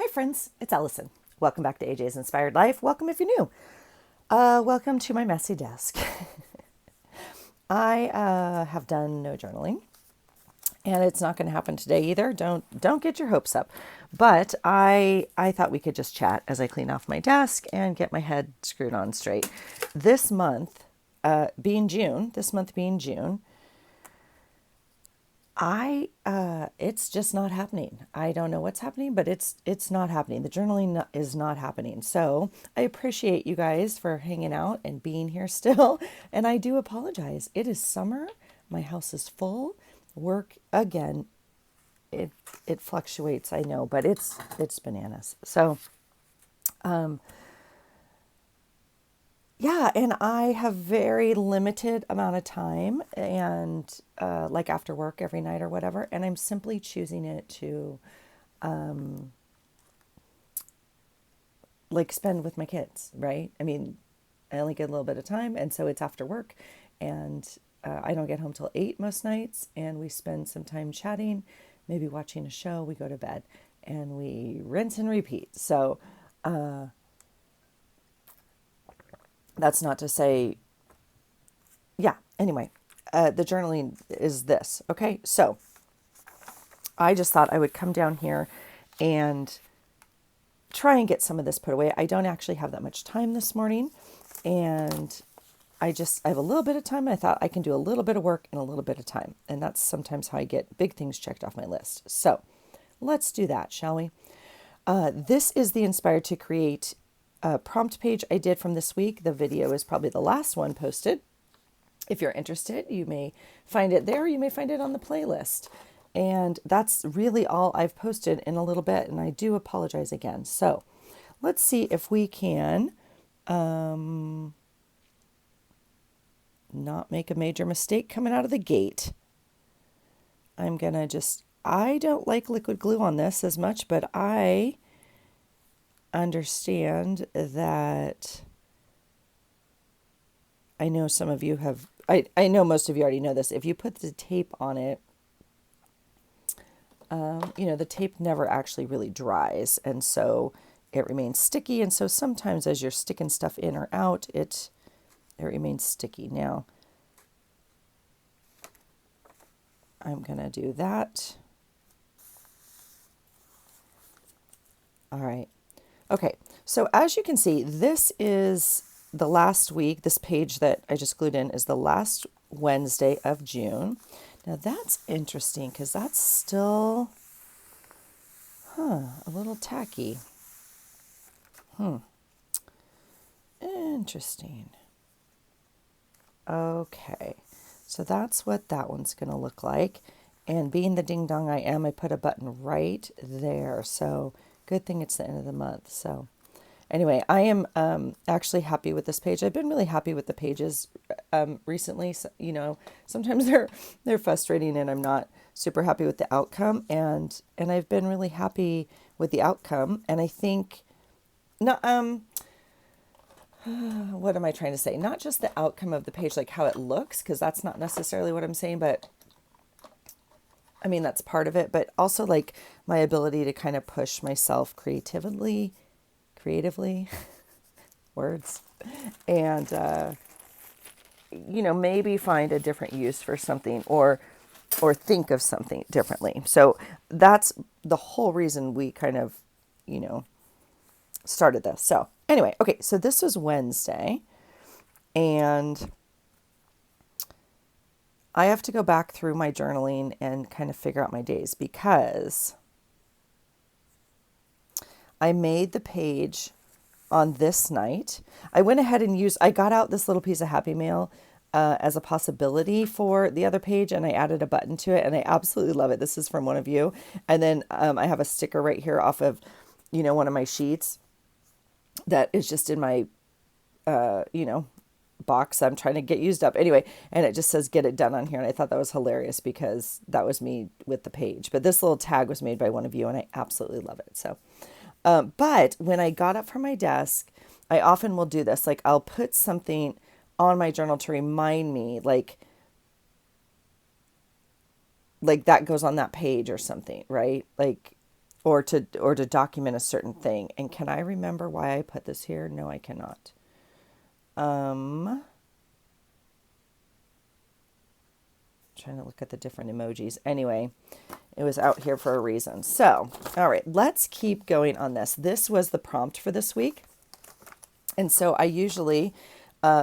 Hi friends, it's Allison. Welcome back to AJ's Inspired Life. Welcome if you're new. Welcome to my messy desk. I have done no journaling, and it's not going to happen today either. Don't get your hopes up. But I thought we could just chat as I clean off my desk and get my head screwed on straight. This month being June, it's just not happening. I don't know what's happening, but it's not happening. The journaling is not happening. So I appreciate you guys for hanging out and being here still. And I do apologize. It is summer. My house is full. Work again. It fluctuates, I know, but it's bananas. So yeah, and I have very limited amount of time and like after work every night or whatever, and I'm simply choosing it to like spend with my kids, right? I mean, I only get a little bit of time, and so it's after work, and I don't get home till 8 most nights, and we spend some time chatting, maybe watching a show, we go to bed, and we rinse and repeat. So that's not to say, yeah, anyway, the journaling is this, okay? So I just thought I would come down here and try and get some of this put away. I don't actually have that much time this morning, and I have a little bit of time. I thought I can do a little bit of work in a little bit of time, and that's sometimes how I get big things checked off my list. So let's do that, shall we? This is the Inspired to Create prompt page I did from this week. The video is probably the last one posted. If you're interested, you may find it there. You may find it on the playlist. And that's really all I've posted in a little bit. And I do apologize again. So let's see if we can not make a major mistake coming out of the gate. I don't like liquid glue on this as much, but I understand that I know some of you have, I know most of you already know this. If you put the tape on it, the tape never actually really dries. And so it remains sticky. And so sometimes as you're sticking stuff in or out, it remains sticky. Now, I'm going to do that. All right. Okay. So as you can see, this is the last week. This page that I just glued in is the last Wednesday of June. Now that's interesting because that's still, a little tacky. Interesting. Okay. So that's what that one's going to look like. And being the ding dong I am, I put a button right there. So good thing it's the end of the month. So anyway, I am actually happy with this page. I've been really happy with the pages recently. So, sometimes they're frustrating, and I'm not super happy with the outcome. And I've been really happy with the outcome. And I think, not what am I trying to say? Not just the outcome of the page, like how it looks, because that's not necessarily what I'm saying, but I mean, that's part of it, but also like my ability to kind of push myself creatively, words, and, maybe find a different use for something or think of something differently. So that's the whole reason we kind of, started this. So anyway, okay, so this was Wednesday, and I have to go back through my journaling and kind of figure out my days because I made the page on this night. I went ahead and I got out this little piece of Happy Mail as a possibility for the other page, and I added a button to it, and I absolutely love it. This is from one of you. And then I have a sticker right here off of, one of my sheets that is just in my, box I'm trying to get used up. Anyway, and it just says, get it done on here. And I thought that was hilarious because that was me with the page. But this little tag was made by one of you, and I absolutely love it. So, but when I got up from my desk, I often will do this. Like I'll put something on my journal to remind me, like that goes on that page or something, right? Like, or to document a certain thing. And can I remember why I put this here? No, I cannot. Trying to look at the different emojis. Anyway, it was out here for a reason. So, all right, let's keep going on this. This was the prompt for this week. And so I usually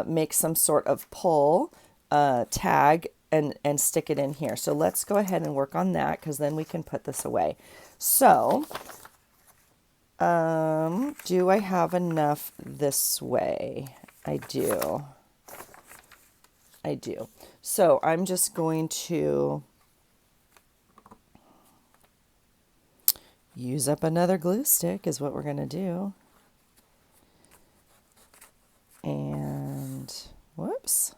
make some sort of poll tag and stick it in here. So let's go ahead and work on that, because then we can put this away. So do I have enough this way? I do. So I'm just going to use up another glue stick is what we're going to do. And whoops,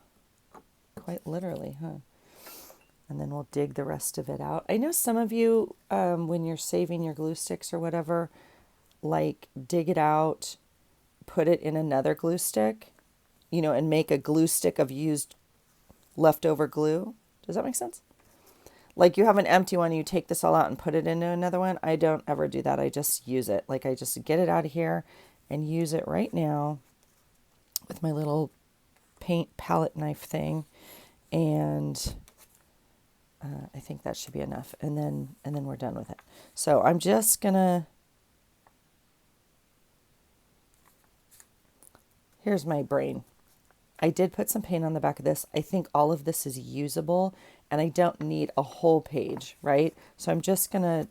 quite literally, huh? And then we'll dig the rest of it out. I know some of you, when you're saving your glue sticks or whatever, like dig it out, put it in another glue stick, and make a glue stick of used leftover glue. Does that make sense? Like you have an empty one, you take this all out and put it into another one. I don't ever do that. I just use it. Like I just get it out of here and use it right now with my little paint palette knife thing. And I think that should be enough. And then we're done with it. So I'm just gonna, here's my brain. I did put some paint on the back of this. I think all of this is usable and I don't need a whole page, right? So I'm just gonna,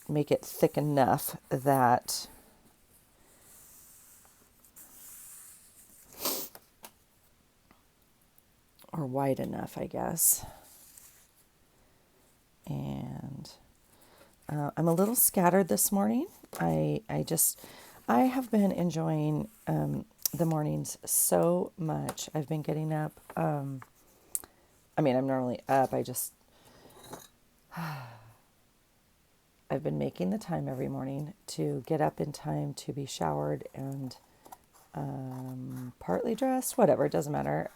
make it thick enough that or wide enough, I guess. And I'm a little scattered this morning. I have been enjoying the mornings so much. I've been getting up. I'm normally up. I've been making the time every morning to get up in time to be showered and partly dressed, whatever, it doesn't matter,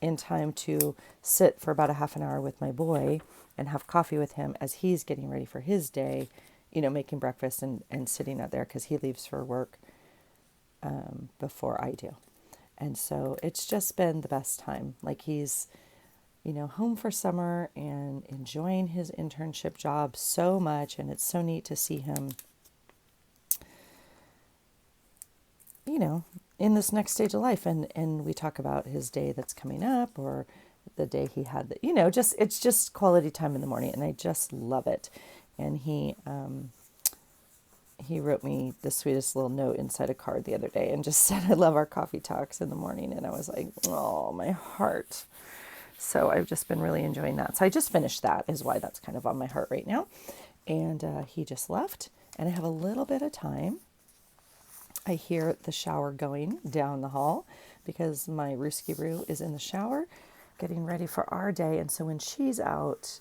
in time to sit for about a half an hour with my boy and have coffee with him as he's getting ready for his day, making breakfast and sitting out there because he leaves for work before I do. And so it's just been the best time. Like he's, home for summer and enjoying his internship job so much. And it's so neat to see him, in this next stage of life. And we talk about his day that's coming up or the day he had, it's just quality time in the morning. And I just love it. And he wrote me the sweetest little note inside a card the other day and just said, I love our coffee talks in the morning. And I was like, oh, my heart. So I've just been really enjoying that. So I just finished that is why that's kind of on my heart right now. And he just left and I have a little bit of time. I hear the shower going down the hall because my Rooski Roo is in the shower getting ready for our day. And so when she's out,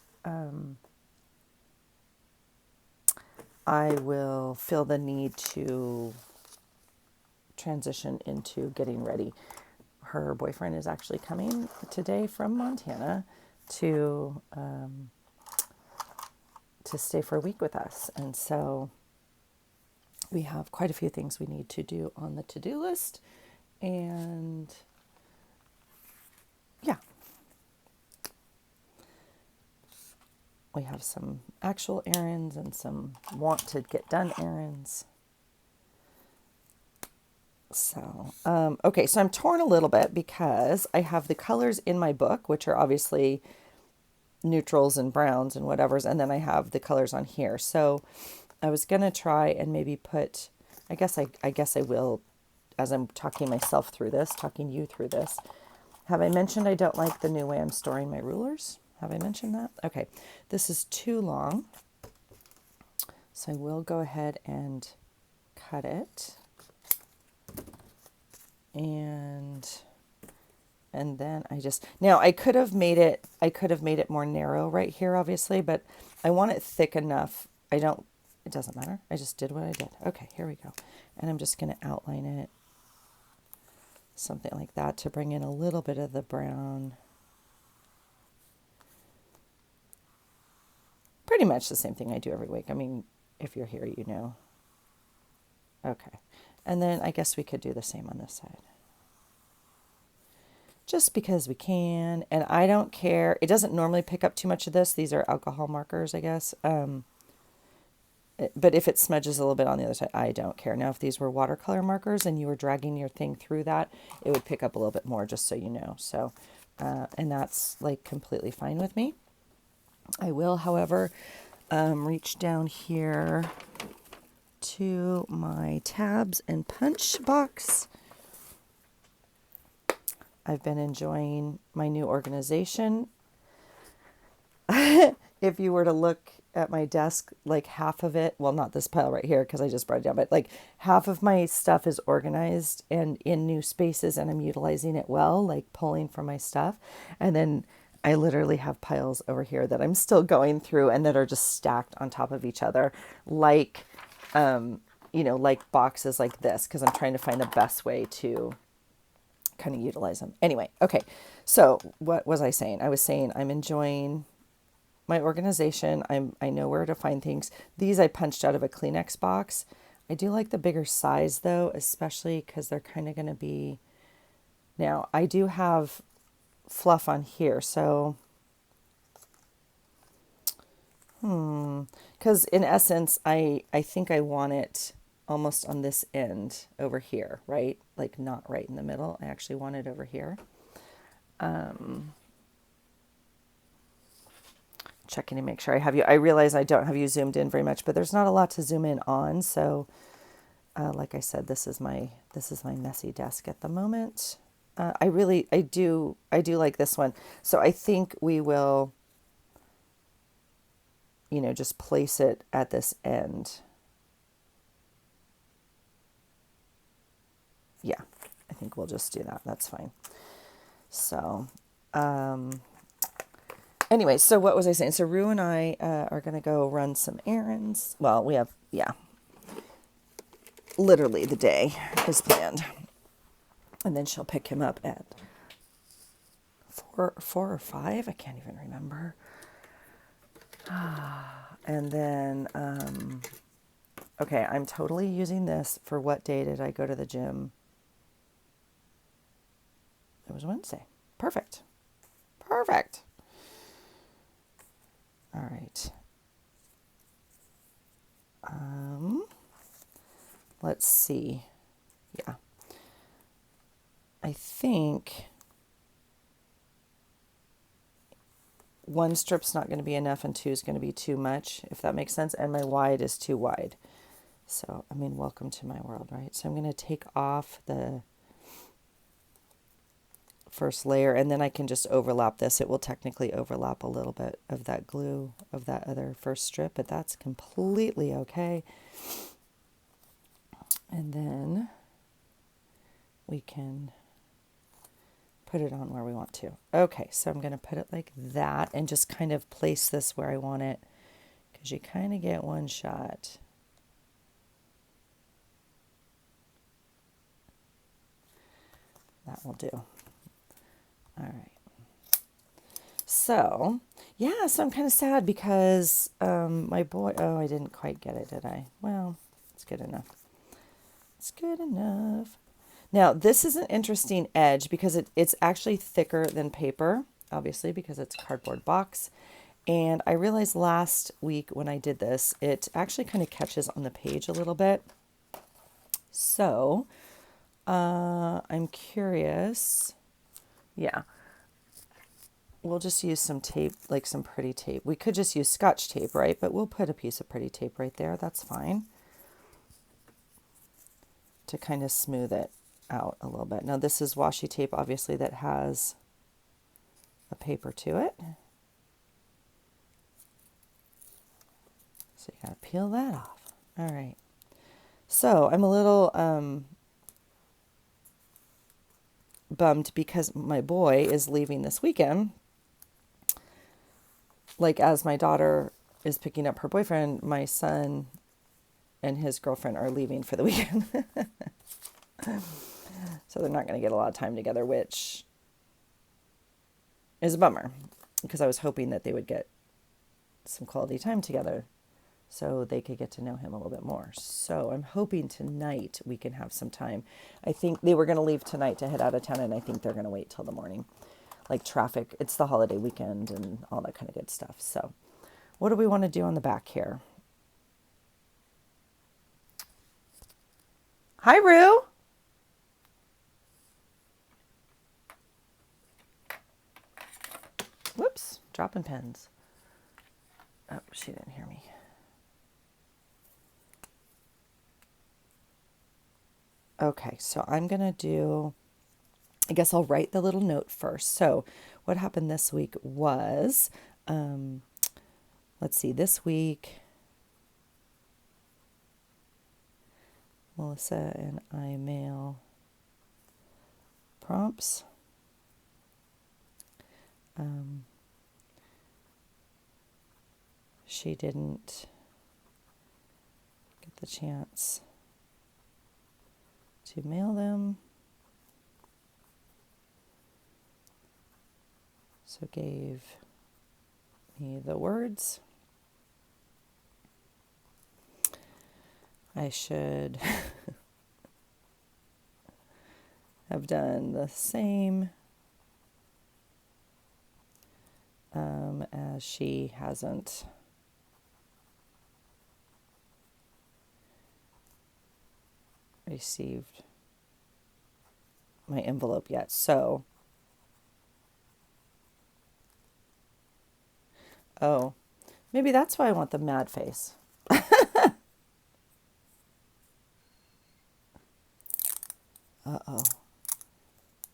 I will feel the need to transition into getting ready. Her boyfriend is actually coming today from Montana to stay for a week with us. And so we have quite a few things we need to do on the to-do list. And yeah, we have some actual errands and some want to get done errands. So, okay, so I'm torn a little bit because I have the colors in my book, which are obviously neutrals and browns and whatever's, and then I have the colors on here. So I was going to try and maybe put, I guess I will, as I'm talking you through this. Have I mentioned I don't like the new way I'm storing my rulers? Have I mentioned that? Okay, this is too long. So I will go ahead and cut it. And then I could have made it more narrow right here, obviously, but I want it thick enough. It doesn't matter. I just did what I did. Okay, here we go. And I'm just going to outline it something like that to bring in a little bit of the brown. Pretty much the same thing I do every week. I mean, if you're here, you know. Okay. And then I guess we could do the same on this side. Just because we can. And I don't care. It doesn't normally pick up too much of this. These are alcohol markers, I guess. But if it smudges a little bit on the other side, I don't care. Now, if these were watercolor markers and you were dragging your thing through that, it would pick up a little bit more, just so you know. So, and that's like completely fine with me. I will, however, reach down here to my tabs and punch box. I've been enjoying my new organization. If you were to look at my desk, like half of it, well, not this pile right here because I just brought it down, but like half of my stuff is organized and in new spaces, and I'm utilizing it well, like pulling from my stuff. And then I literally have piles over here that I'm still going through and that are just stacked on top of each other, like, like boxes like this, because I'm trying to find the best way to kind of utilize them. Anyway, okay. So what was I saying? I was saying I'm enjoying my organization. I know where to find things. These I punched out of a Kleenex box. I do like the bigger size though, especially because they're kind of going to be, now I do have fluff on here. So, because in essence, I think I want it almost on this end over here, right? Like not right in the middle. I actually want it over here. Checking to make sure I have you. I realize I don't have you zoomed in very much, but there's not a lot to zoom in on. So, like I said, this is my messy desk at the moment. I do like this one. So I think we will, just place it at this end. Yeah, I think we'll just do that. That's fine. So, anyway, so what was I saying? So Rue and I are going to go run some errands. Well, we have, literally the day is planned. And then she'll pick him up at 4 or 5. I can't even remember. And then, okay, I'm totally using this for what day did I go to the gym? It was Wednesday. Perfect. Perfect. All right. Let's see. Yeah. I think one strip's not going to be enough and 2 is going to be too much, if that makes sense. And my wide is too wide. So, I mean, welcome to my world, right? So I'm going to take off the first layer and then I can just overlap this. It will technically overlap a little bit of that glue of that other first strip, but that's completely okay. And then we can put it on where we want to. Okay, so I'm going to put it like that and just kind of place this where I want it, because you kind of get one shot. That will do. All right. So, yeah, so I'm kind of sad because my boy, I didn't quite get it, did I? Well, it's good enough. It's good enough. Now, this is an interesting edge because it's actually thicker than paper, obviously, because it's a cardboard box. And I realized last week when I did this, it actually kind of catches on the page a little bit. So, I'm curious. Yeah. We'll just use some tape, like some pretty tape. We could just use Scotch tape, right? But we'll put a piece of pretty tape right there. That's fine. To kind of smooth it out a little bit. Now this is washi tape, obviously, that has a paper to it. So you got to peel that off. All right. So I'm a little bummed because my boy is leaving this weekend. Like, as my daughter is picking up her boyfriend, my son and his girlfriend are leaving for the weekend. So they're not going to get a lot of time together, which is a bummer, because I was hoping that they would get some quality time together so they could get to know him a little bit more. So I'm hoping tonight we can have some time. I think they were going to leave tonight to head out of town, and I think they're going to wait till the morning. Like traffic, it's the holiday weekend and all that kind of good stuff. So what do we want to do on the back here? Hi, Rue. Whoops, dropping pens. Oh, she didn't hear me. Okay, so I'm going to do, I guess I'll write the little note first. So what happened this week was, let's see, this week, Melissa and I mail prompts. She didn't get the chance to mail them, so gave me the words. I should have done the same, as she hasn't received my envelope yet. So, oh, maybe that's why I want the mad face. Uh-oh.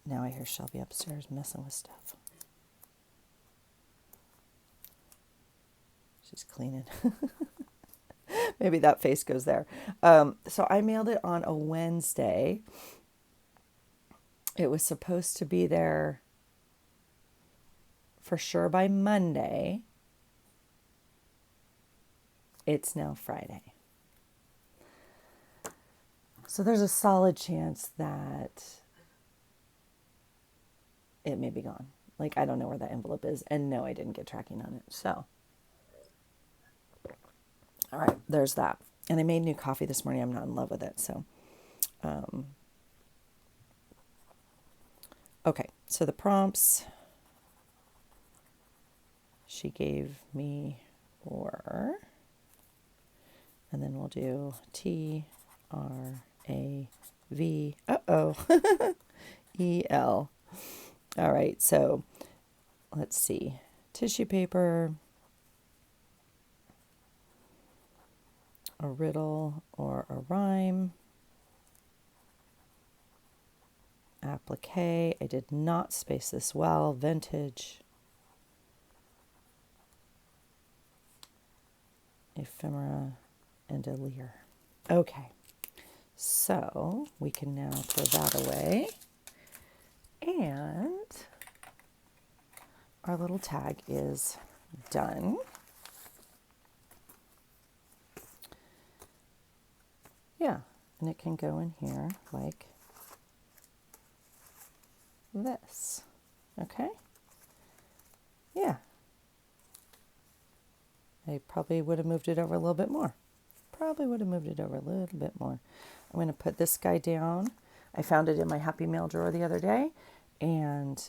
Now I hear Shelby upstairs messing with stuff. She's cleaning. Maybe that face goes there. So I mailed it on a Wednesday. It was supposed to be there for sure by Monday. It's now Friday. So there's a solid chance that it may be gone. Like, I don't know where that envelope is. And no, I didn't get tracking on it. So, all right, there's that. And I made new coffee this morning. I'm not in love with it. So, okay. So the prompts she gave me were, and then we'll do TRAV, EL. All right, so let's see. Tissue paper, a riddle or a rhyme, applique. I did not space this well. Vintage, ephemera, and a leer. Okay, so we can now throw that away. And our little tag is done. Yeah, and it can go in here like this. Okay? Yeah. I probably would have moved it over a little bit more. I'm going to put this guy down. I found it in my Happy Mail drawer the other day, and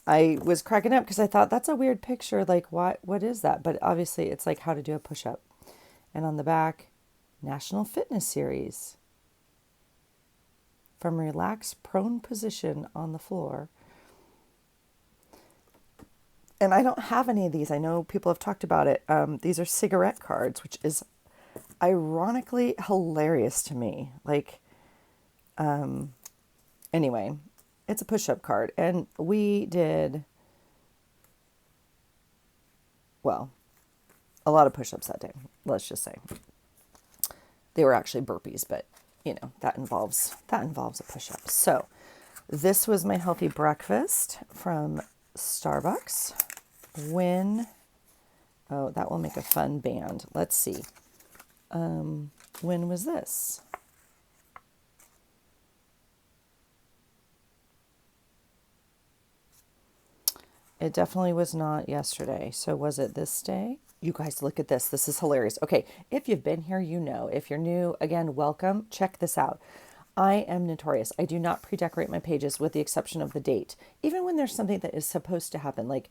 I was cracking up because I thought that's a weird picture. Like, what is that? But obviously, it's like how to do a push-up. And on the back, National Fitness Series. From relaxed prone position on the floor. And I don't have any of these. I know people have talked about it. These are cigarette cards, which is ironically hilarious to me. Like, anyway, it's a push-up card. And we did, well, a lot of push-ups that day, let's just say. They were actually burpees, but, you know, that involves a push-up. So this was my healthy breakfast from Starbucks. Oh, that will make a fun band. Let's see. When was this? It definitely was not yesterday. So was it this day? You guys, look at this. This is hilarious. Okay, if you've been here, you know. If you're new, again, welcome. Check this out. I am notorious. I do not pre-decorate my pages with the exception of the date. Even when there's something that is supposed to happen, like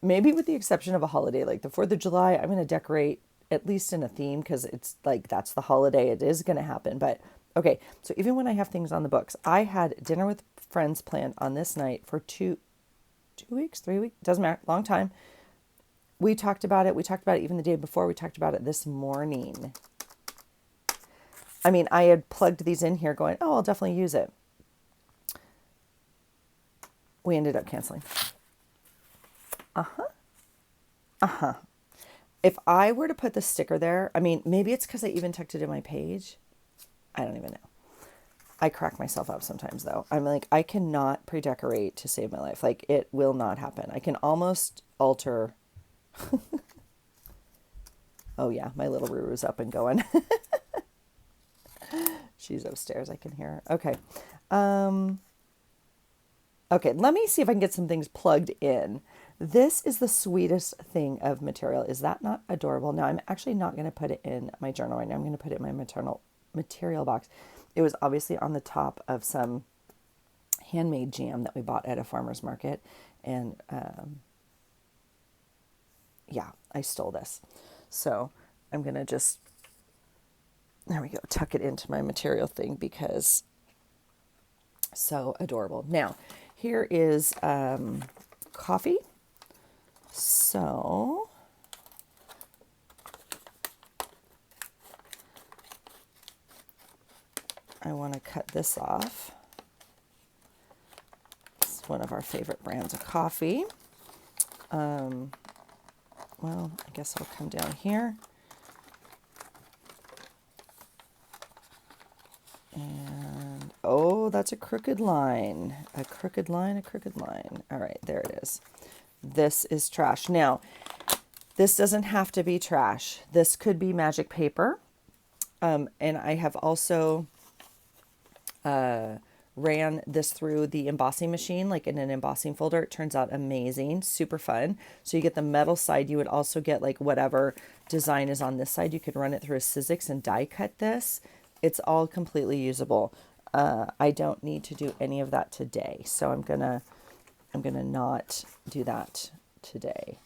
maybe with the exception of a holiday, like the 4th of July, I'm going to decorate at least in a theme because it's like that's the holiday. It is going to happen. But okay, so even when I have things on the books, I had dinner with friends planned on this night for 2 weeks, 3 weeks, doesn't matter, long time. We talked about it. We talked about it even the day before. We talked about it this morning. I mean, I had plugged these in here going, oh, I'll definitely use it. We ended up canceling. If I were to put the sticker there, I mean, maybe it's because I even tucked it in my page. I don't even know. I crack myself up sometimes though. I'm like, I cannot pre-decorate to save my life. Like it will not happen. I can almost alter. Oh yeah, my little Ruru's up and going. She's upstairs. I can hear her. Okay. Okay, let me see if I can get some things plugged in. This is the sweetest thing of material. Is that not adorable? Now, I'm actually not going to put it in my journal right now. I'm going to put it in my material box. It was obviously on the top of some handmade jam that we bought at a farmer's market. And yeah, I stole this. So I'm going to just, there we go, tuck it into my material thing because so adorable. Now, here is coffee. So I want to cut this off. It's one of our favorite brands of coffee. Well, I guess I'll come down here. And, oh, that's a crooked line. A crooked line, a crooked line. All right, there it is. This is trash. Now, this doesn't have to be trash. This could be magic paper. And I have also ran this through the embossing machine, like in an embossing folder. It turns out amazing, super fun. So you get the metal side. You would also get like whatever design is on this side. You could run it through a Sizzix and die cut this. It's all completely usable. I don't need to do any of that today. So I'm gonna not do that today.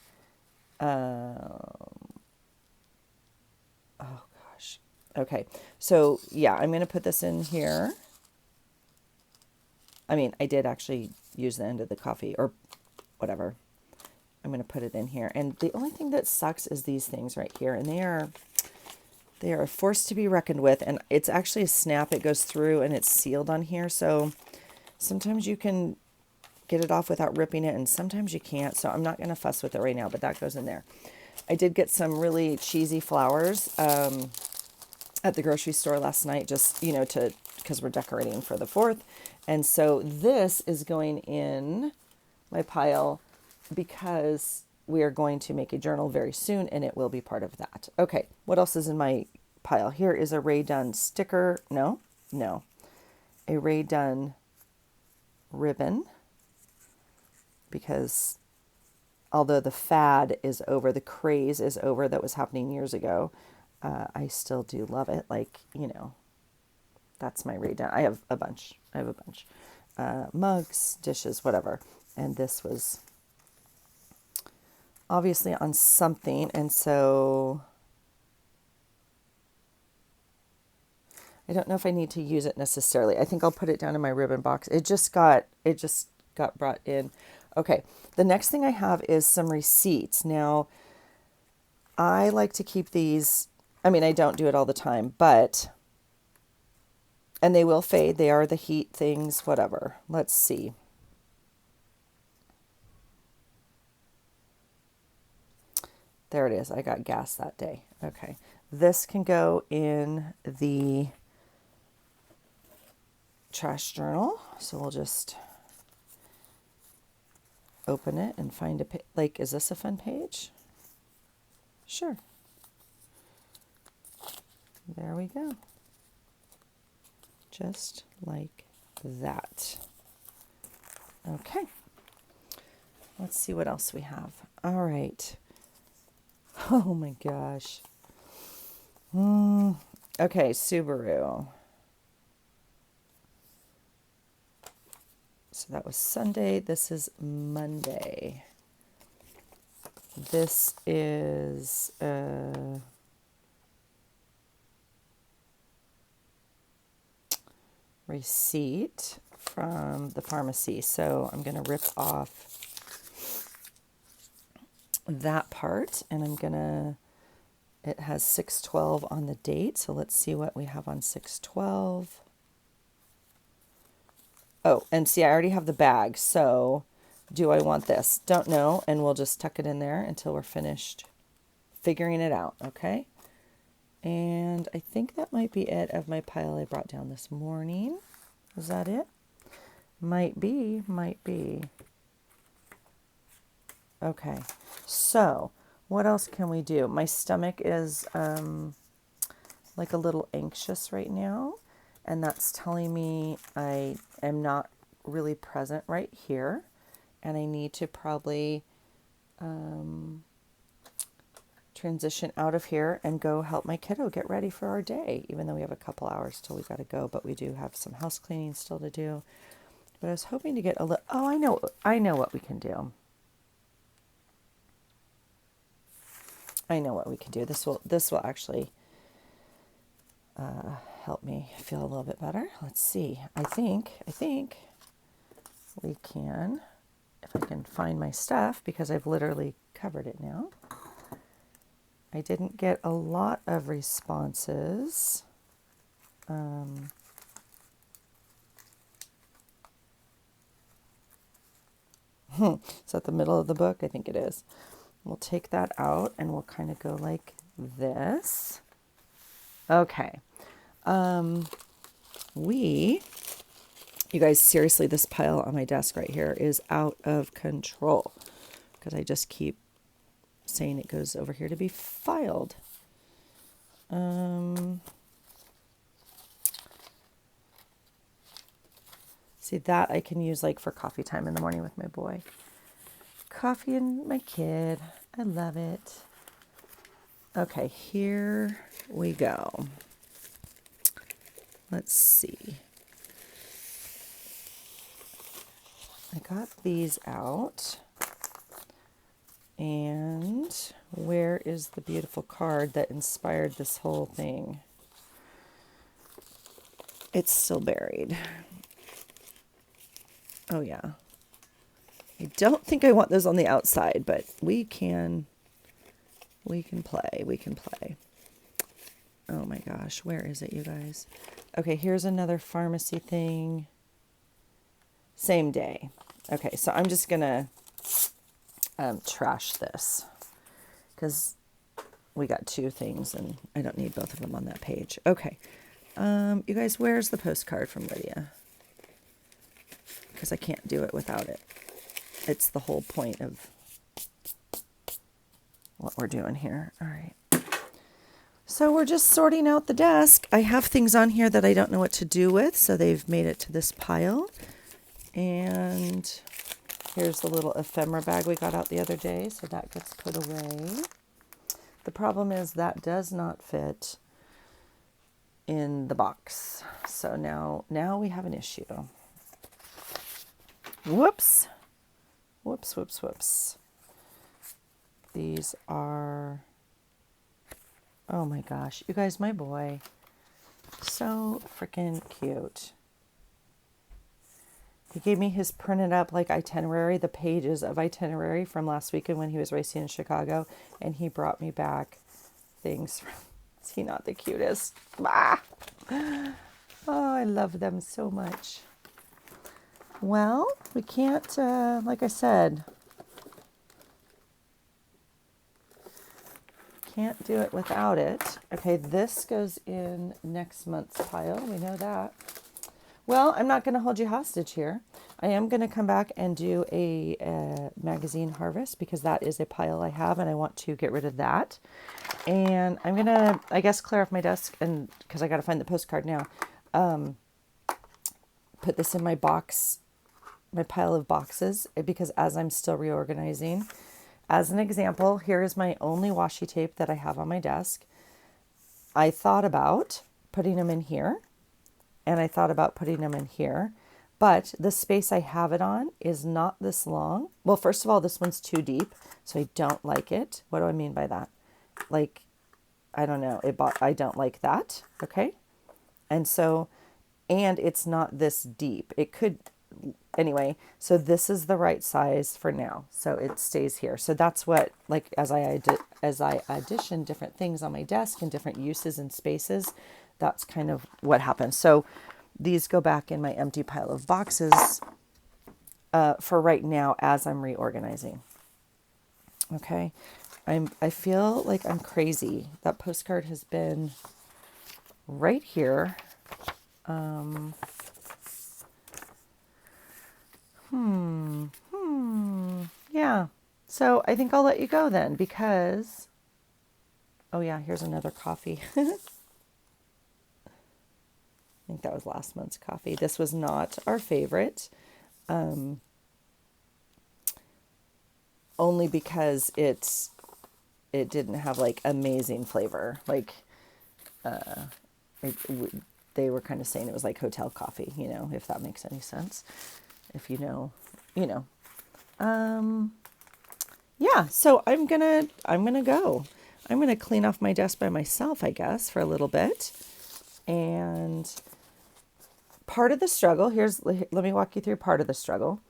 Oh gosh. Okay. So yeah, I'm going to put this in here. I mean, I did actually use the end of the coffee or whatever. I'm going to put it in here. And the only thing that sucks is these things right here. And they are a force to be reckoned with. And it's actually a snap. It goes through and it's sealed on here. So sometimes you can get it off without ripping it, and sometimes you can't. So I'm not going to fuss with it right now, but that goes in there. I did get some really cheesy flowers at the grocery store last night, just, you know, because we're decorating for the 4th. And so this is going in my pile because we are going to make a journal very soon, and it will be part of that. Okay, what else is in my pile? Here is a Rae Dunn sticker. No. A Rae Dunn ribbon. Because although the fad is over, the craze is over that was happening years ago, I still do love it. Like, you know, that's my Rae Dunn. I have a bunch. Mugs, dishes, whatever. And this was obviously on something. And so I don't know if I need to use it necessarily. I think I'll put it down in my ribbon box. It just got brought in. Okay, the next thing I have is some receipts. Now, I like to keep these, I mean, I don't do it all the time, but, and they will fade. They are the heat things, whatever. Let's see. There it is. I got gas that day. Okay, this can go in the trash journal. So we'll just open it and find a page. Like, is this a fun page? Sure. There we go. Just like that. Okay. Let's see what else we have. All right. Oh my gosh. Okay, Subaru. So that was Sunday. This is Monday. This is receipt from the pharmacy. So I'm going to rip off that part, and I'm going to, it has 6/12 on the date. So let's see what we have on 6/12. Oh, and see, I already have the bag. So do I want this? Don't know. And we'll just tuck it in there until we're finished figuring it out. Okay. And I think that might be it of my pile I brought down this morning. Is that it? Might be, might be. Okay, so what else can we do? My stomach is like a little anxious right now, and that's telling me I am not really present right here, and I need to probably transition out of here and go help my kiddo get ready for our day, even though we have a couple hours till we got to go, but we do have some house cleaning still to do. But I was hoping to get a little, oh, I know what we can do. I know what we can do. This will actually help me feel a little bit better. Let's see. I think we can, if I can find my stuff, because I've literally covered it now. I didn't get a lot of responses. Is that the middle of the book? I think it is. We'll take that out and we'll kind of go like this. Okay. You guys, seriously, this pile on my desk right here is out of control because I just keep saying it goes over here to be filed. See, that I can use like for coffee time in the morning with my boy. Coffee and my kid. I love it. Okay, here we go. Let's see. I got these out. And where is the beautiful card that inspired this whole thing? It's still buried. Oh yeah. I don't think I want those on the outside, but we can play. Oh my gosh, where is it, you guys? Okay, here's another pharmacy thing. Same day. Okay, so I'm just gonna trash this because we got two things and I don't need both of them on that page. Okay, you guys, where's the postcard from Lydia? Because I can't do it without it. It's the whole point of what we're doing here. All right. So we're just sorting out the desk. I have things on here that I don't know what to do with, so they've made it to this pile. And here's the little ephemera bag we got out the other day, so that gets put away. The problem is that does not fit in the box. So now we have an issue. Whoops. Whoops. These are, oh my gosh, you guys, my boy, so freaking cute. He gave me his printed up like itinerary, the pages of itinerary from last weekend when he was racing in Chicago, and he brought me back things from, is he not the cutest? Ah! Oh, I love them so much. Well, we can't, like I said, can't do it without it. Okay, this goes in next month's pile. We know that. Well, I'm not going to hold you hostage here. I am going to come back and do a magazine harvest because that is a pile I have and I want to get rid of that. And I'm going to, I guess, clear off my desk and because I got to find the postcard now. Put this in my box my pile of boxes because as I'm still reorganizing, as an example, here is my only washi tape that I have on my desk. I thought about putting them in here, and I thought about putting them in here, but the space I have it on is not this long. Well, first of all, this one's too deep, so I don't like it. What do I mean by that? Like, I don't know. I don't like that. Okay. And so, and it's not this deep. It could, anyway, so this is the right size for now. So it stays here. So that's what, like, as I addition different things on my desk and different uses and spaces, that's kind of what happens. So these go back in my empty pile of boxes for right now as I'm reorganizing. Okay. I feel like I'm crazy. That postcard has been right here. Yeah. So I think I'll let you go then because, oh yeah, here's another coffee. I think that was last month's coffee. This was not our favorite, only because it didn't have like amazing flavor. Like, they were kind of saying it was like hotel coffee, you know, if that makes any sense. If you know, you know. Yeah, so I'm gonna go. I'm gonna clean off my desk by myself, I guess, for a little bit. And part of the struggle, let me walk you through part of the struggle,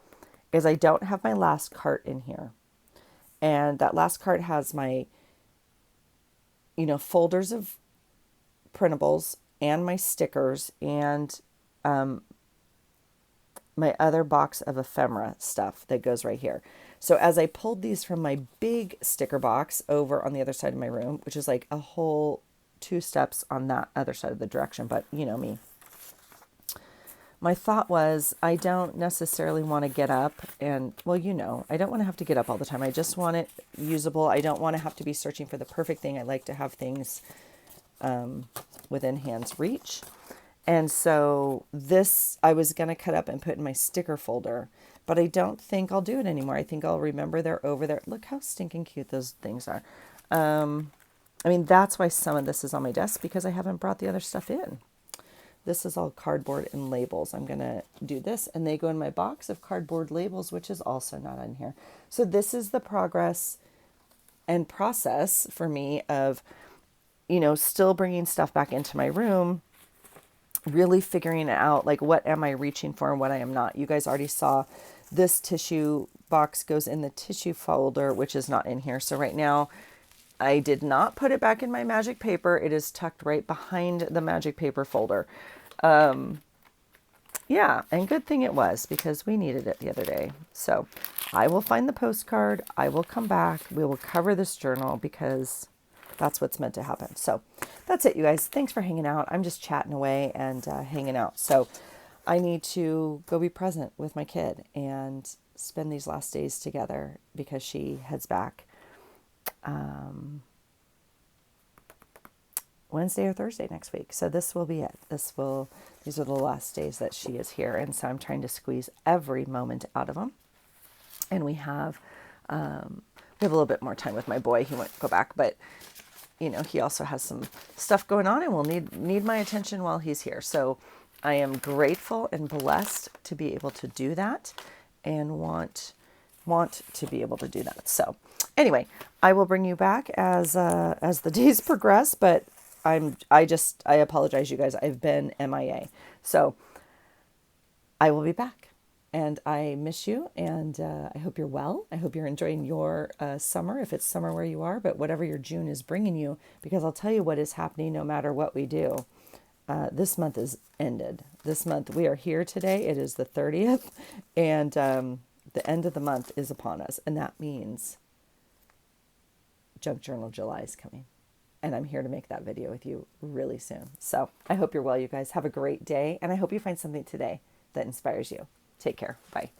is I don't have my last cart in here. And that last cart has my, folders of printables and my stickers and my other box of ephemera stuff that goes right here. So as I pulled these from my big sticker box over on the other side of my room, which is like a whole 2 steps on that other side of the direction, but you know me. My thought was I don't necessarily want to get up and, well, I don't want to have to get up all the time. I just want it usable. I don't want to have to be searching for the perfect thing. I like to have things within hand's reach. And so this I was going to cut up and put in my sticker folder, but I don't think I'll do it anymore. I think I'll remember they're over there. Look how stinking cute those things are. I mean, that's why some of this is on my desk because I haven't brought the other stuff in. This is all cardboard and labels. I'm going to do this and they go in my box of cardboard labels, which is also not in here. So this is the progress and process for me of, still bringing stuff back into my room, really figuring out like what am I reaching for and what I am not. You guys already saw this tissue box goes in the tissue folder, which is not in here. So right now I did not put it back in my magic paper. It is tucked right behind the magic paper folder. Yeah, and good thing it was because we needed it the other day. So I will find the postcard. I will come back. We will cover this journal because that's what's meant to happen. So that's it, you guys. Thanks for hanging out. I'm just chatting away and hanging out. So I need to go be present with my kid and spend these last days together because she heads back Wednesday or Thursday next week. So this will be it. These are the last days that she is here. And so I'm trying to squeeze every moment out of them. And we have a little bit more time with my boy. He won't go back, but he also has some stuff going on and will need my attention while he's here. So I am grateful and blessed to be able to do that and want to be able to do that. So anyway, I will bring you back as the days progress, but I apologize, you guys. I've been MIA. So I will be back and I miss you and I hope you're well. I hope you're enjoying your summer, if it's summer where you are, but whatever your June is bringing you, because I'll tell you what is happening no matter what we do. This month is ended. This month, we are here today. It is the 30th and the end of the month is upon us. And that means Junk Journal July is coming. And I'm here to make that video with you really soon. So I hope you're well, you guys. Have a great day. And I hope you find something today that inspires you. Take care. Bye.